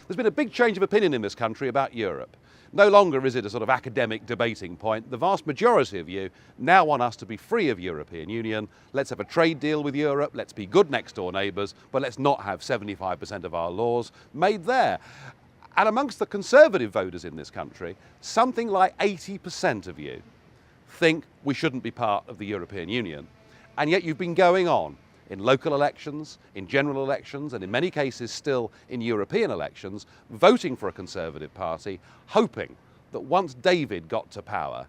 There's been a big change of opinion in this country about Europe. No longer is it a sort of academic debating point. The vast majority of you now want us to be free of European Union. Let's have a trade deal with Europe. Let's be good next door neighbours, but let's not have 75% of our laws made there. And amongst the Conservative voters in this country, something like 80% of you think we shouldn't be part of the European Union. And yet you've been going on in local elections, in general elections, and in many cases still in European elections, voting for a Conservative party, hoping that once David got to power,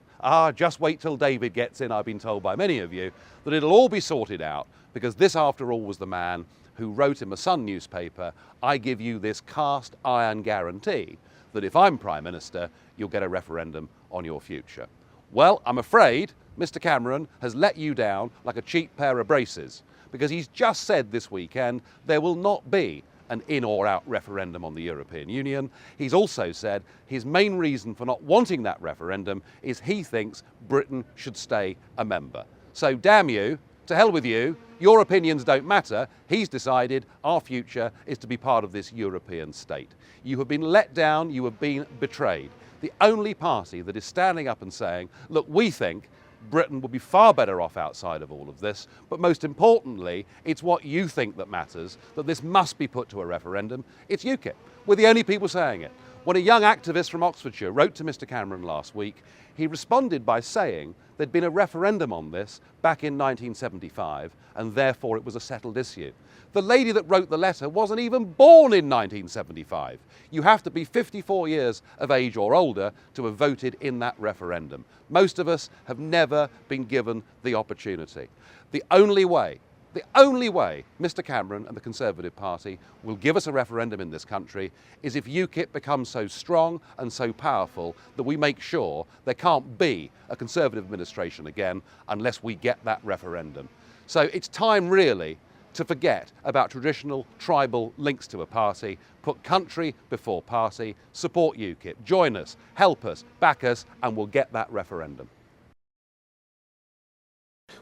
just wait till David gets in, I've been told by many of you, that it'll all be sorted out, because this after all was the man who wrote in the Sun newspaper, I give you this cast iron guarantee that if I'm Prime Minister, you'll get a referendum on your future. Well, I'm afraid Mr. Cameron has let you down like a cheap pair of braces, because he's just said this weekend there will not be an in or out referendum on the European Union. He's also said his main reason for not wanting that referendum is he thinks Britain should stay a member. So damn you, to hell with you, your opinions don't matter. He's decided our future is to be part of this European state. You have been let down, you have been betrayed. The only party that is standing up and saying, look, we think Britain would be far better off outside of all of this, but most importantly, it's what you think that matters, that this must be put to a referendum. It's UKIP. We're the only people saying it. When a young activist from Oxfordshire wrote to Mr. Cameron last week, he responded by saying there'd been a referendum on this back in 1975, and therefore it was a settled issue. The lady that wrote the letter wasn't even born in 1975. You have to be 54 years of age or older to have voted in that referendum. Most of us have never been given the opportunity. The only way Mr. Cameron and the Conservative Party will give us a referendum in this country is if UKIP becomes so strong and so powerful that we make sure there can't be a Conservative administration again unless we get that referendum. So it's time really to forget about traditional tribal links to a party, put country before party, support UKIP, join us, help us, back us, and we'll get that referendum.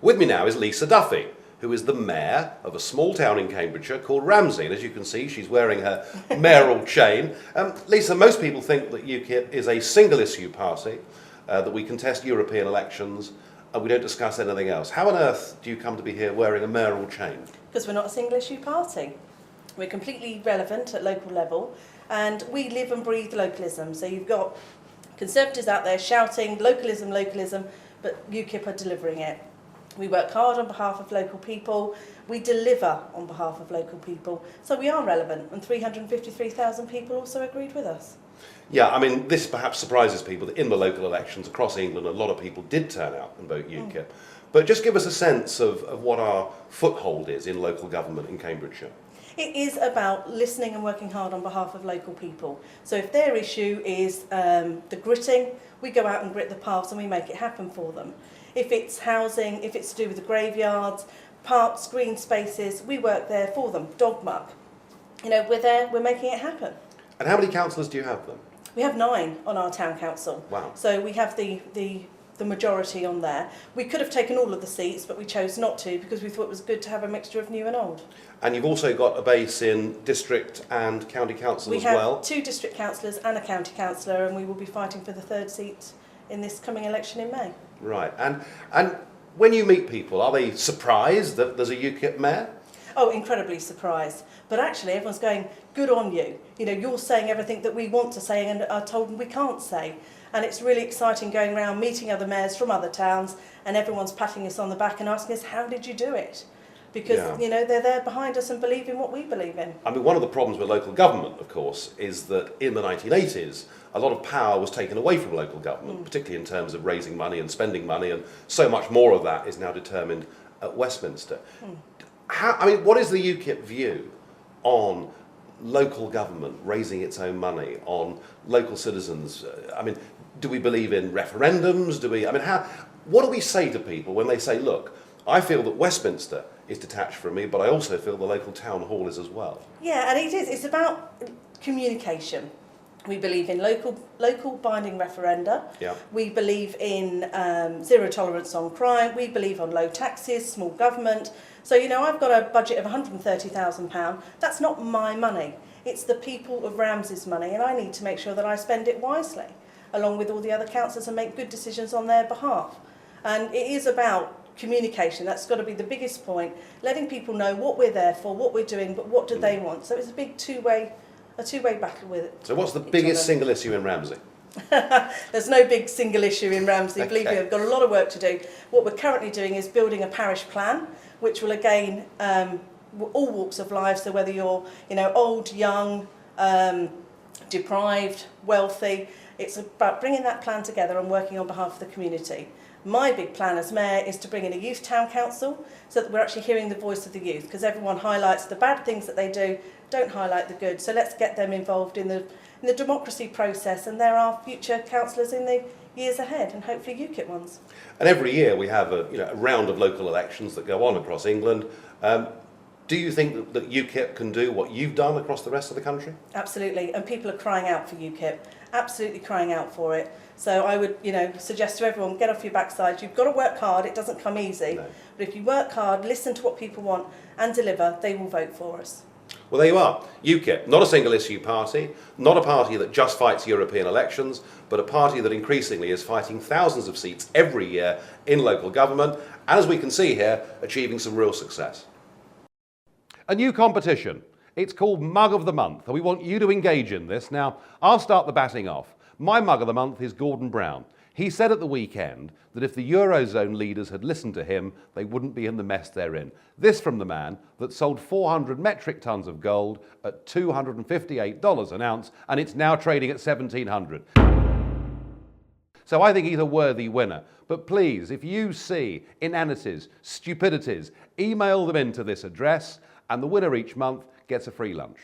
With me now is Lisa Duffy, who is the mayor of a small town in Cambridgeshire called Ramsey. And as you can see, she's wearing her mayoral chain. Lisa, most people think that UKIP is a single-issue party, that we contest European elections, and we don't discuss anything else. How on earth do you come to be here wearing a mayoral chain? Because we're not a single-issue party. We're completely relevant at local level, and we live and breathe localism. So you've got Conservatives out there shouting localism, localism, but UKIP are delivering it. We work hard on behalf of local people, we deliver on behalf of local people, so we are relevant, and 353,000 people also agreed with us. Yeah, I mean, this perhaps surprises people that in the local elections across England, a lot of people did turn out and vote UKIP. But just give us a sense of what our foothold is in local government in Cambridgeshire. It is about listening and working hard on behalf of local people. So if their issue is the gritting, we go out and grit the paths and we make it happen for them. If it's housing, if it's to do with the graveyards, parks, green spaces, we work there for them. Dog muck. You know, we're there, we're making it happen. And how many councillors do you have then? We have 9 on our town council. Wow. So we have the majority on there. We could have taken all of the seats, but we chose not to because we thought it was good to have a mixture of new and old. And you've also got a base in district and county council as well? We have 2 district councillors and a county councillor, and we will be fighting for the 3rd seat in this coming election in May. Right. And when you meet people, are they surprised that there's a UKIP mayor? Oh, incredibly surprised. But actually, everyone's going, good on you. You know, you're saying everything that we want to say and are told we can't say. And it's really exciting going around meeting other mayors from other towns, and everyone's patting us on the back and asking us, how did you do it? Because, you know, they're there behind us and believe in what we believe in. I mean, one of the problems with local government, of course, is that in the 1980s, a lot of power was taken away from local government, particularly in terms of raising money and spending money, and so much more of that is now determined at Westminster. What is the UKIP view on local government raising its own money, on local citizens? Do we believe in referendums? What do we say to people when they say, look, I feel that Westminster is detached from me, but I also feel the local town hall is as well? Yeah, and it is. It's about communication. We believe in local binding referenda. Yeah. We believe in zero tolerance on crime. We believe on low taxes, small government. So, I've got a budget of £130,000. That's not my money. It's the people of Ramsey's money, and I need to make sure that I spend it wisely, along with all the other councillors, and make good decisions on their behalf. And it is about communication. That's got to be the biggest point. Letting people know what we're there for, what we're doing, but what do they want. So it's a big two-way battle with it. So what's the biggest single issue in Ramsey? There's no big single issue in Ramsey. Okay. Believe me, we've got a lot of work to do. What we're currently doing is building a parish plan, which will again all walks of life. So whether you're old, young, deprived, wealthy, it's about bringing that plan together and working on behalf of the community. My big plan as mayor is to bring in a youth town council so that we're actually hearing the voice of the youth, because everyone highlights the bad things that they do, don't highlight the good. So let's get them involved in the democracy process, and there are future councillors in the years ahead, and hopefully UKIP ones. And every year we have a round of local elections that go on across England. Do you think that UKIP can do what you've done across the rest of the country? Absolutely, and people are crying out for UKIP, absolutely crying out for it. So I would, suggest to everyone, get off your backside. You've got to work hard. It doesn't come easy. No. But if you work hard, listen to what people want and deliver, they will vote for us. Well, there you are. UKIP, not a single issue party, not a party that just fights European elections, but a party that increasingly is fighting thousands of seats every year in local government, and as we can see here, achieving some real success. A new competition. It's called Mug of the Month, and we want you to engage in this. Now, I'll start the batting off. My Mug of the Month is Gordon Brown. He said at the weekend that if the Eurozone leaders had listened to him, they wouldn't be in the mess they're in. This from the man that sold 400 metric tons of gold at $258 an ounce, and it's now trading at $1,700. So I think he's a worthy winner. But please, if you see inanities, stupidities, email them into this address, and the winner each month gets a free lunch.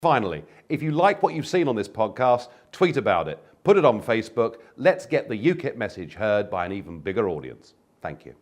Finally, if you like what you've seen on this podcast, tweet about it, put it on Facebook. Let's get the UKIP message heard by an even bigger audience. Thank you.